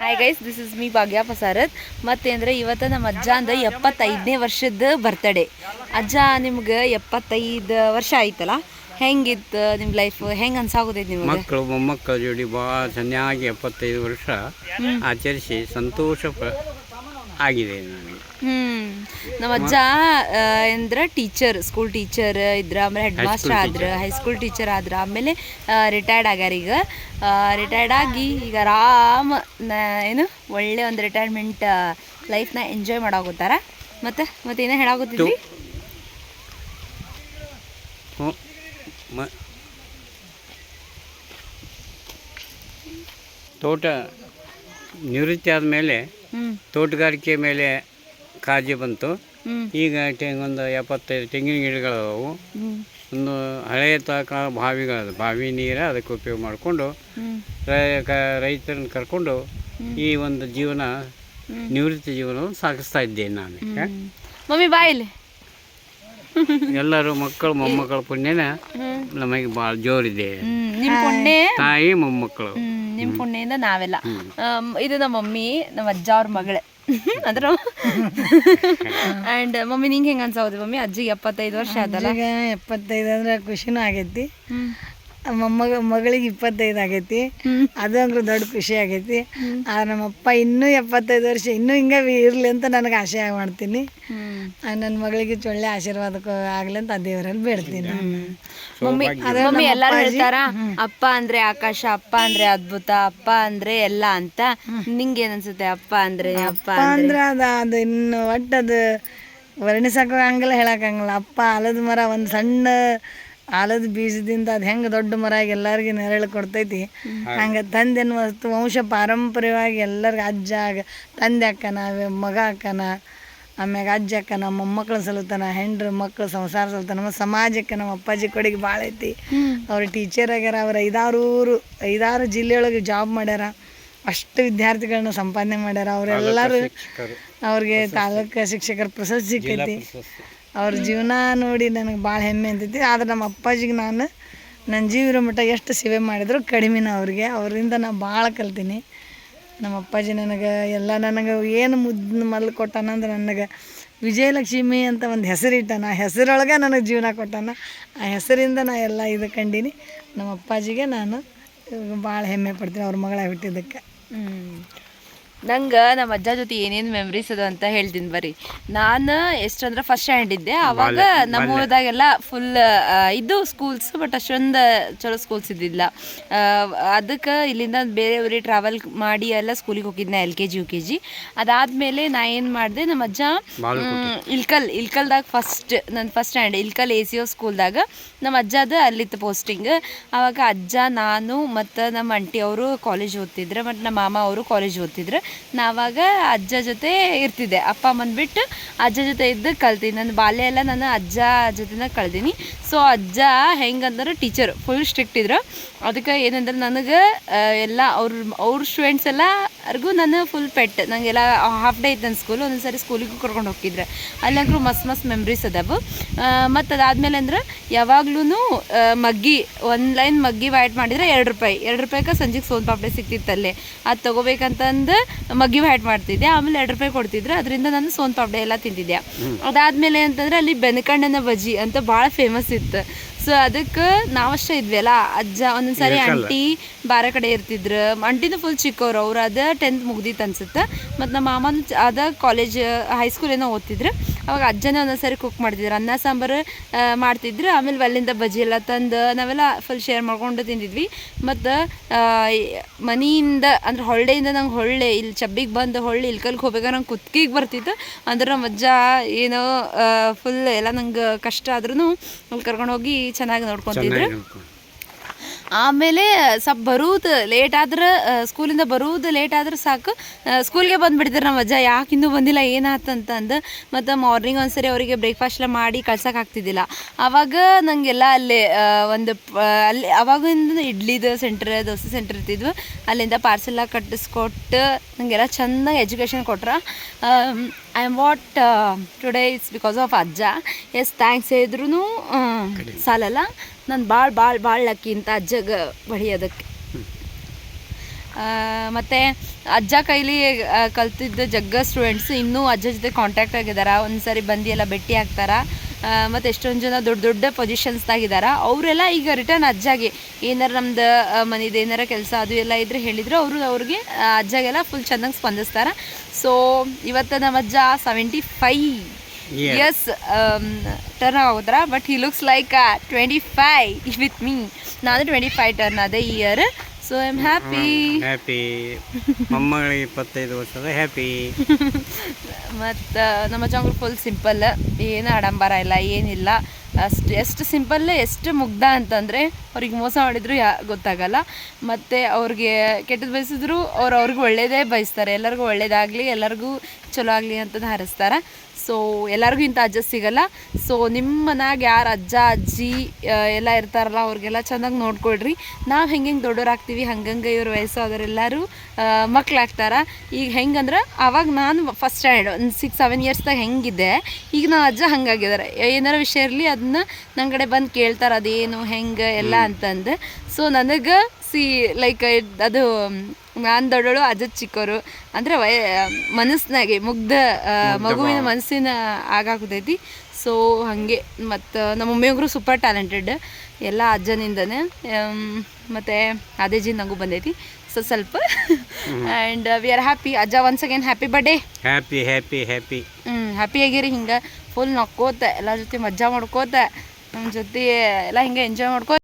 Hi guys, this is me ಭಾಗ್ಯ ಪಸಾರತ್. ಮತ್ತೇಂದ್ರೆ ಇವತ್ತು ನಮ್ಮ ಅಜ್ಜ ಅಂದ್ರೆ 75ನೇ ವರ್ಷದ ಬರ್ತಡೇ. ಅಜ್ಜ ನಿಮ್ಗೆ 75 ವರ್ಷ ಆಯ್ತಲ್ಲ, ಹೆಂಗಿತ್ತು ನಿಮ್ಮ ಲೈಫ್? ಹೆಂಗೆ ಅನ್ಸಾಗೋದೈತೆ ನಿಮ್ಗೆ? ಮಕ್ಕಳು ಮೊಮ್ಮಕ್ಕಳ ಜೋಡಿ ಭಾಳ ಚೆನ್ನಾಗಿ 75 ವರ್ಷ ಆಚರಿಸಿ ಸಂತೋಷ ಆಗಿದೆ ನನಗೆ. ನಮ್ಮ ಅಜ್ಜ ಅಂದ್ರೆ ಟೀಚರ್, ಸ್ಕೂಲ್ ಟೀಚರ್ ಇದ್ರ, ಆಮೇಲೆ ಹೆಡ್ ಮಾಸ್ಟರ್ ಆದ್ರ, ಹೈಸ್ಕೂಲ್ ಟೀಚರ್ ಆದ್ರ, ಆಮೇಲೆ ರಿಟೈರ್ಡ್ ಆಗ್ಯಾರ. ಈಗ ರಿಟೈರ್ಡ್ ಆಗಿ ಈಗ ಆರಾಮ್ ಏನು ಒಳ್ಳೆ ಒಂದು ರಿಟೈರ್ಮೆಂಟ್ ಲೈಫ್ನ ಎಂಜಾಯ್ ಮಾಡಾಕೋತಾರ. ಮತ್ತೇನೋ ಹೇಳಾಗುತ್ತಿದ್ವಿ. ತೋಟ ನಿವೃತ್ತಿ ಆದಮೇಲೆ ತೋಟಗಾರಿಕೆ ಮೇಲೆ ಕಾಳಜಿ ಬಂತು. ಈಗ ಒಂದು 75 ತೆಂಗಿನ ಗಿಡಗಳವು, ಒಂದು ಹಳೆಯ ಕಾಲ ಬಾವಿಗಳದು, ಬಾವಿ ನೀರು ಅದಕ್ಕೆ ಉಪಯೋಗ ಮಾಡಿಕೊಂಡು ರೈತರನ್ನು ಕರ್ಕೊಂಡು ಈ ಒಂದು ಜೀವನ, ನಿವೃತ್ತಿ ಜೀವನವನ್ನು ಸಾಗಿಸ್ತಾ ಇದ್ದೇನೆ ನಾನು. ಮಮ್ಮಿ ಬಾಯಿಲಿ ಎಲ್ಲರೂ ಮಕ್ಕಳು ಮೊಮ್ಮಕ್ಕಳ ಪುಣ್ಯನ ನಮಗೆ ಭಾಳ ಜೋರಿದೆ. ನಿಮ್ಮ ಪುಣ್ಯ, ತಾಯಿ ಮೊಮ್ಮಕ್ಕಳು, ನಿಮ್ಮ ಪುಣ್ಯದಿಂದ ನಾವೆಲ್ಲ. ಇದು ನಮ್ಮ ಮಮ್ಮಿ, ನಮ್ಮ ಅಜ್ಜ ಅವ್ರ ಮಗಳೇ ಅಂದ್ರೆ. ಆ್ಯಂಡ್ ಮಮ್ಮಿ ನಿಂಗೆ ಹೆಂಗೆ ಅನ್ಸೋದು ಮಮ್ಮಿ? ಅಜ್ಜಿಗೆ 75 ವರ್ಷ ಆದಲ್ಲ. 75 ಅಂದ್ರೆ ಖುಷಿನೂ ಆಗೈತಿ, ಮಗಳಿಗೆ 25 ಆಗೈತಿ, ಅದು ಅಂದ್ರೆ ದೊಡ್ಡ ಖುಷಿ ಆಗೈತಿ. ನಮ್ಮಪ್ಪ ಇನ್ನೂ 75 ವರ್ಷ ಇನ್ನೂ ಹಿಂಗೆ ಇರಲಿ ಅಂತ ನನಗೆ ಆಸೆ ಮಾಡ್ತೀನಿ. ನನ್ನ ಮಗಳಿಗೆ ಒಳ್ಳೆ ಆಶೀರ್ವಾದ ಆಗಲಿ ಅಂತ ದೇವರಲ್ಲಿ ಬೇಡ್ತೀನಿ. ಮಮ್ಮಿ ಎಲ್ಲರೂ ಹೇಳ್ತಾರ ಅಪ್ಪ ಅಂದ್ರೆ ಆಕಾಶ, ಅಪ್ಪ ಅಂದ್ರೆ ಅದ್ಭುತ, ಅಪ್ಪ ಅಂದ್ರೆ ಎಲ್ಲ ಅಂತ. ನಿಂಗೇನ್ ಅನ್ಸುತ್ತೆ ಅಪ್ಪ ಅಂದ್ರೆ? ಅಪ್ಪ ಅಂದ್ರೆ ಅದು ಇನ್ನು ಒಟ್ಟದು ವರ್ಣಿಸೋಕ್ಕಂಗಿಲ್ಲ, ಹೇಳೋಕ್ಕಂಗಿಲ್ಲ. ಅಪ್ಪ ಆಲದ ಮರ, ಒಂದು ಸಣ್ಣ ಆಲದ ಬೀಜದಿಂದ ಅದು ಹೆಂಗೆ ದೊಡ್ಡ ಮರ ಆಗಿ ಎಲ್ಲರಿಗೂ ನೆರಳು ಕೊಡ್ತೈತಿ, ಹಂಗೆ ತಂದೆನ ವಸ್ತು ವಂಶ ಪಾರಂಪರ್ಯವಾಗಿ ಎಲ್ಲರಿಗೂ ಅಜ್ಜ ತಂದೆ ಅಕ್ಕನ, ಮಗ ಅಕ್ಕನ, ಆಮ್ಯಾಗ ಅಜ್ಜ ಅಕ್ಕನ, ಮೊಮ್ಮಕ್ಕಳು ಸಲುತ್ತಾನ, ಹೆಂಡ್ರು ಮಕ್ಕಳು ಸಂಸಾರ ಸಲುತ್ತಾನ. ನಮ್ಮ ಸಮಾಜಕ್ಕೆ ನಮ್ಮ ಅಪ್ಪಾಜಿ ಕೊಡುಗೆ ಭಾಳ ಐತಿ. ಅವ್ರು ಟೀಚರ್ ಆಗ್ಯಾರ, ಅವ್ರು 5-6 ಜಿಲ್ಲೆಯೊಳಗೆ ಜಾಬ್ ಮಾಡ್ಯಾರ, ಅಷ್ಟು ವಿದ್ಯಾರ್ಥಿಗಳನ್ನ ಸಂಪಾದನೆ ಮಾಡ್ಯಾರ. ಅವರೆಲ್ಲರೂ ಅವ್ರಿಗೆ ತಾಲೂಕು ಶಿಕ್ಷಕರ ಪ್ರಶಸ್ತಿ ಸಿಕ್ಕೈತಿ. ಅವ್ರ ಜೀವನ ನೋಡಿ ನನಗೆ ಭಾಳ ಹೆಮ್ಮೆ ಅಂತೈತಿ. ಆದ್ರೆ ನಮ್ಮ ಅಪ್ಪಾಜಿಗೆ ನಾನು ನನ್ನ ಜೀವ ಇರೋ ಮಟ್ಟ ಎಷ್ಟು ಸೇವೆ ಮಾಡಿದ್ರು ಕಡಿಮೆನ ಅವ್ರಿಗೆ. ಅವರಿಂದ ನಾನು ಭಾಳ ಕಲ್ತೀನಿ. ನಮ್ಮ ಅಪ್ಪಾಜಿ ನನಗೆ ಏನು ಮುದ್ದು ಮೊದಲು ಕೊಟ್ಟಾನಂದ್ರೆ, ನನಗೆ ವಿಜಯಲಕ್ಷ್ಮಿ ಅಂತ ಒಂದು ಹೆಸರಿಟ್ಟಾನ. ಆ ಹೆಸರೊಳಗೆ ನನಗೆ ಜೀವನ ಕೊಟ್ಟಾನ. ಆ ಹೆಸರಿಂದ ನಾ ಎಲ್ಲ ಇದು ಕಂಡೀನಿ. ನಮ್ಮ ಅಪ್ಪಾಜಿಗೆ ನಾನು ಭಾಳ ಹೆಮ್ಮೆ ಪಡ್ತೀನಿ ಅವ್ರ ಮಗಳಾಗಿ ಹುಟ್ಟಿದ್ದಕ್ಕೆ. ನಂಗೆ ನಮ್ಮ ಅಜ್ಜ ಜೊತೆ ಏನೇನು ಮೆಮ್ರೀಸ್ ಅದು ಅಂತ ಹೇಳ್ತೀನಿ ಬರ್ರಿ. ನಾನು ಎಷ್ಟಂದ್ರೆ ಫಸ್ಟ್ ಸ್ಟ್ಯಾಂಡ್ ಇದ್ದೆ ಆವಾಗ. ನಮ್ಮ ಊರದಾಗೆಲ್ಲ ಫುಲ್ ಇದು ಸ್ಕೂಲ್ಸ್, ಬಟ್ ಅಷ್ಟೊಂದು ಚಲೋ ಸ್ಕೂಲ್ಸ್ ಇದ್ದಿಲ್ಲ. ಅದಕ್ಕೆ ಇಲ್ಲಿಂದ ಬೇರೆ ಊರಿಗೆ ಟ್ರಾವೆಲ್ ಮಾಡಿ ಎಲ್ಲ ಸ್ಕೂಲಿಗೆ ಹೋಗಿದ್ದೆ, LKG UKG. ಅದಾದಮೇಲೆ ನಾ ಏನು ಮಾಡಿದೆ, ನಮ್ಮ ಅಜ್ಜ ಇಲ್ಕಲ್ದಾಗ ನನ್ನ ಫಸ್ಟ್ ಸ್ಟ್ಯಾಂಡ್ ಇಲ್ಕಲ್ ACO ಸ್ಕೂಲ್ದಾಗ ನಮ್ಮ ಅಜ್ಜದ ಅಲ್ಲಿತ್ತು ಪೋಸ್ಟಿಂಗ್. ಆವಾಗ ಅಜ್ಜ, ನಾನು ಮತ್ತು ನಮ್ಮ ಆಂಟಿ ಅವರು ಕಾಲೇಜ್ ಓದ್ತಿದ್ರು, ಮತ್ತು ನಮ್ಮ ಮಾಮ ಅವರು ಕಾಲೇಜ್ ಓದ್ತಿದ್ರು. ನಾವಾಗ ಅಜ್ಜ ಜೊತೆ ಇರ್ತಿದ್ದೆ. ಅಪ್ಪ ಅಮ್ಮನ ಬಿಟ್ಟು ಅಜ್ಜ ಜೊತೆ ಇದ್ದು ಕಲ್ತೀನಿ. ನನ್ನ ಬಾಲ್ಯ ಎಲ್ಲ ನಾನು ಅಜ್ಜ ಜೊತೆನ ಕಳ್ದೀನಿ. ಸೊ ಅಜ್ಜ ಹೆಂಗಂದ್ರೆ ಟೀಚರ್, ಫುಲ್ ಸ್ಟ್ರಿಕ್ಟ್ ಇದ್ರು. ಅದಕ್ಕೆ ಏನಂದ್ರೆ ನನಗೆ ಎಲ್ಲ ಅವ್ರ ಸ್ಟೂಡೆಂಟ್ಸ್ ಎಲ್ಲರಿಗೂ ನಾನು ಫುಲ್ ಪೆಟ್. ನನಗೆಲ್ಲ ಹಾಫ್ ಡೇ ಇತ್ತು ನನ್ನ ಸ್ಕೂಲ್. ಒಂದೊಂದು ಸಾರಿ ಸ್ಕೂಲಿಗೂ ಕರ್ಕೊಂಡು ಹೋಗಿದ್ರೆ ಅಲ್ಲಂದ್ರೂ ಮಸ್ತ್ ಮೆಮ್ರೀಸ್ ಅದಾವು. ಮತ್ತು ಅದಾದಮೇಲೆ ಅಂದ್ರೆ ಯಾವಾಗ್ಲೂ ಮಗ್ಗಿ, ಒಂದು ಲೈನ್ ಮಗ್ಗಿ ಬ್ಯಾಟ್ ಮಾಡಿದರೆ 2 ರೂಪಾಯಿ. 2 ರೂಪಾಯಿಗೆ ಸಂಜೆಗೆ ಸೋನ್ ಪಾಪಡೆ ಸಿಕ್ತಿತ್ತಲ್ಲೇ, ಅದು ತೊಗೋಬೇಕಂತಂದು ಮಗ್ಗಿ ಬ್ಯಾಟ್ ಮಾಡ್ತಿದ್ದೆ. ಆಮೇಲೆ 2 ರೂಪಾಯಿ ಕೊಡ್ತಿದ್ರು, ಅದರಿಂದ ನಾನು ಸೋನ್ ಪಾಪಡೆ ಎಲ್ಲ ತಿಂತಿದ್ದೆ. ಅದಾದಮೇಲೆ ಅಂತಂದರೆ ಅಲ್ಲಿ ಬೆನಕಣ್ಣನ ಬಜ್ಜಿ ಅಂತ ಭಾಳ ಫೇಮಸ್ ಇತ್ತು. ಸೊ ಅದಕ್ಕೆ ನಾವಷ್ಟೇ ಇದ್ವಿ ಅಲ್ಲ. ಅಜ್ಜ ಒಂದೊಂದು ಸಾರಿ ಆಂಟಿ ಬೇರೆ ಕಡೆ ಇರ್ತಿದ್ರು. ಆಂಟಿನೂ ಫುಲ್ ಚಿಕ್ಕವ್ರು, ಅವ್ರು ಅದ 10th ಮುಗ್ದಿತ್ತು ಅನ್ಸುತ್ತೆ. ಮತ್ತು ನಮ್ಮ ಮಾಮನ ಅದ ಕಾಲೇಜ್ ಹೈಸ್ಕೂಲ್ ಏನೋ ಓದ್ತಿದ್ರು. ಅವಾಗ ಅಜ್ಜನೇ ಒಂದೊಂದು ಸಾರಿ ಕುಕ್ ಮಾಡ್ತಿದ್ರು, ಅನ್ನ ಸಾಂಬಾರು ಮಾಡ್ತಿದ್ರು. ಆಮೇಲೆ ಅಲ್ಲಿಂದ ಬಜ್ಜಿ ಎಲ್ಲ ತಂದು ನಾವೆಲ್ಲ ಫುಲ್ ಶೇರ್ ಮಾಡ್ಕೊಂಡು ತಿಂದಿದ್ವಿ. ಮತ್ತು ಮನೆಯಿಂದ ಅಂದ್ರೆ ಹೊಳ್ಳೆಯಿಂದ ನಂಗೆ ಇಲ್ಲಿ ಚಬ್ಬಿಗೆ ಬಂದು ಇಲ್ಕಲ್ಗೆ ಹೋಗ್ಬೇಕಾದ್ರೆ ನಂಗೆ ಕುತ್ತಿಗೆ ಬರ್ತಿತ್ತು. ಅಂದ್ರೆ ನಮ್ಮ ಅಜ್ಜ ಏನೋ ಫುಲ್ ಎಲ್ಲ ನಂಗೆ ಕಷ್ಟ ಆದ್ರೂ ಅಲ್ಲಿ ಕರ್ಕೊಂಡು ಹೋಗಿ ಚೆನ್ನಾಗಿ ನೋಡ್ಕೊತಿದ್ರು. ಆಮೇಲೆ ಸ್ವಲ್ಪ ಬರೋದು ಲೇಟ್ ಆದ್ರೆ, ಸ್ಕೂಲಿಂದ ಬರೋದು ಲೇಟ್ ಆದ್ರೆ ಸಾಕು, ಸ್ಕೂಲ್ಗೆ ಬಂದುಬಿಡ್ತಾರೆ ನಮ್ಮ ಅಜ್ಜ. ಯಾಕೆ ಇನ್ನೂ ಬಂದಿಲ್ಲ ಏನಾತಂತಂದು. ಮತ್ತು ಮಾರ್ನಿಂಗ್ ಒಂದ್ಸರಿ ಅವರಿಗೆ ಬ್ರೇಕ್ಫಾಸ್ಟ್ ಎಲ್ಲ ಮಾಡಿ ಕಳ್ಸೋಕೆ ಆಗ್ತಿದ್ದಿಲ್ಲ. ಆವಾಗ ನನಗೆಲ್ಲ ಅಲ್ಲೇ ಅಲ್ಲಿ ಅವಾಗಿಂದ ಇಡ್ಲಿದು ಸೆಂಟ್ರ್, ದೋಸೆ ಸೆಂಟ್ರ್ ಇರ್ತಿದ್ವು. ಅಲ್ಲಿಂದ ಪಾರ್ಸೆಲ್ಲ ಕಟ್ಟಿಸ್ಕೊಟ್ಟು ನನಗೆಲ್ಲ ಚೆನ್ನಾಗಿ ಎಜುಕೇಷನ್ ಕೊಟ್ರೆ. I am what today it's because of ಅಜ್ಜ. ಎಸ್ ಥ್ಯಾಂಕ್ಸ್ ಹೇಳಿದ್ರೂ ಸಾಲಲ್ಲ. ನಾನು ಭಾಳ ಲಕ್ಕಿ ಅಂತ ಅಜ್ಜಗೆ ಹೊಡಿಯೋದಕ್ಕೆ. ಮತ್ತು ಅಜ್ಜ ಕೈಲಿ ಕಲ್ತಿದ್ದ ಜಗ್ಗ ಸ್ಟೂಡೆಂಟ್ಸ್ ಇನ್ನೂ ಅಜ್ಜ ಜೊತೆ ಕಾಂಟ್ಯಾಕ್ಟ್ ಆಗಿದ್ದಾರೆ, ಒಂದು ಸಾರಿ ಬಂದು ಎಲ್ಲ ಭೇಟಿ ಆಗ್ತಾರೆ. ಮತ್ತು ಎಷ್ಟೊಂದು ಜನ ದೊಡ್ಡ ದೊಡ್ಡ ಪೊಸಿಷನ್ಸ್ದಾಗಿದ್ದಾರೆ. ಅವರೆಲ್ಲ ಈಗ ರಿಟರ್ನ್ ಅಜ್ಜಾಗೆ ಏನಾರು ನಮ್ದು ಮನೇದು ಏನಾರ ಕೆಲಸ ಅದು ಎಲ್ಲ ಇದ್ರೆ ಹೇಳಿದ್ರು ಅವ್ರಿಗೆ ಅಜ್ಜಾಗೆಲ್ಲ ಫುಲ್ ಚೆನ್ನಾಗಿ ಸ್ಪಂದಿಸ್ತಾರೆ. ಸೊ ಇವತ್ತು ನಮ್ಮ ಅಜ್ಜ 75 ಇಯರ್ಸ್ ಟರ್ನ್ ಆಗೋದ್ರ, but he looks like 25 with me. ನಾನು 25 ಟರ್ನ್ ಅದೇ year. So I am happy. ಮೊಮ್ಮಗಳಿಗೆ 25 ವರ್ಷದ ಹ್ಯಾಪಿ. ಮತ್ತು ನಮ್ಮ ಅಜ್ಜಂಗ್ರು ಫುಲ್ ಸಿಂಪಲ್, ಏನು ಆಡಂಬರ ಇಲ್ಲ ಏನಿಲ್ಲ. ಎಷ್ಟು ಸಿಂಪಲ್ ಎಷ್ಟು ಮುಗ್ಧ ಅಂತಂದರೆ ಅವ್ರಿಗೆ ಮೋಸ ಮಾಡಿದ್ರು ಗೊತ್ತಾಗಲ್ಲ. ಮತ್ತು ಅವ್ರಿಗೆ ಕೆಟ್ಟದ್ದು ಬಯಸಿದ್ರು ಅವ್ರಿಗೆ ಒಳ್ಳೇದೇ ಬಯಸ್ತಾರೆ. ಎಲ್ಲರಿಗೂ ಒಳ್ಳೇದಾಗಲಿ, ಎಲ್ಲರಿಗೂ ಚಲೋ ಆಗಲಿ ಅಂತಂದು ಹಾರಿಸ್ತಾರೆ. ಸೊ ಎಲ್ಲರಿಗೂ ಇಂಥ ಅಜ್ಜ ಸಿಗಲ್ಲ. ಸೊ ನಿಮ್ಮ ಮನ್ಯಾಗ ಯಾರು ಅಜ್ಜ ಅಜ್ಜಿ ಎಲ್ಲ ಇರ್ತಾರಲ್ಲ ಅವ್ರಿಗೆಲ್ಲ ಚೆನ್ನಾಗಿ ನೋಡ್ಕೊಳ್ರಿ. ನಾವು ಹೆಂಗೆ ದೊಡ್ಡೋರಾಗ್ತೀವಿ ಹಂಗಂಗೆ ಇವ್ರ ವಯಸ್ಸಾದವರೆಲ್ಲರೂ ಮಕ್ಳಾಗ್ತಾರೆ. ಈಗ ಹೆಂಗಂದ್ರೆ ಆವಾಗ ನಾನು ಫಸ್ಟ್ ಸ್ಟ್ಯಾಂಡರ್ಡ್ ಒಂದು 6-7 ಇಯರ್ಸ್ದಾಗ ಹೆಂಗಿದ್ದೆ, ಈಗ ನಾನು ಅಜ್ಜ ಹಂಗಾಗಿದ್ದಾರೆ. ಏನಾರ ವಿಷಯ ಇರಲಿ ಅದನ್ನ ನನ್ನ ಕಡೆ ಬಂದು ಕೇಳ್ತಾರೆ, ಅದೇನು ಹೆಂಗೆ ಎಲ್ಲ ಅಂತಂದು. ಸೊ ನನಗೆ ಲೈಕ್ ಅದು ನಾನು ದೊಡ್ಡೋಳು ಅಜ್ಜ ಚಿಕ್ಕವರು ಅಂದರೆ ಮನಸ್ಸಿನಾಗೆ ಮುಗ್ಧ ಮಗುವಿನ ಮನಸ್ಸಿನ ಆಗಾಕತೈತಿ. ಸೊ ಹಾಗೆ ಮತ್ತು ನಮ್ಮ ಮಮ್ಮಿಯವ್ರು ಸೂಪರ್ ಟ್ಯಾಲೆಂಟೆಡ್, ಎಲ್ಲ ಅಜ್ಜನಿಂದನೇ. ಮತ್ತು ಅದೇ ಜಿ ನನಗೂ ಬಂದೈತಿ ಸೊ ಸ್ವಲ್ಪ. And we are happy. ಅಜ್ಜ once again happy birthday. Happy happy happy happy ಆಗಿರಿ. ಹಿಂಗೆ ಫುಲ್ ನಕ್ಕೋತ ಎಲ್ಲರ ಜೊತೆ ಮಜಾ ಮಾಡ್ಕೋತ ನಮ್ಮ ಜೊತೆ ಎಲ್ಲ ಹಿಂಗೆ ಎಂಜಾಯ್ ಮಾಡ್ಕೋ.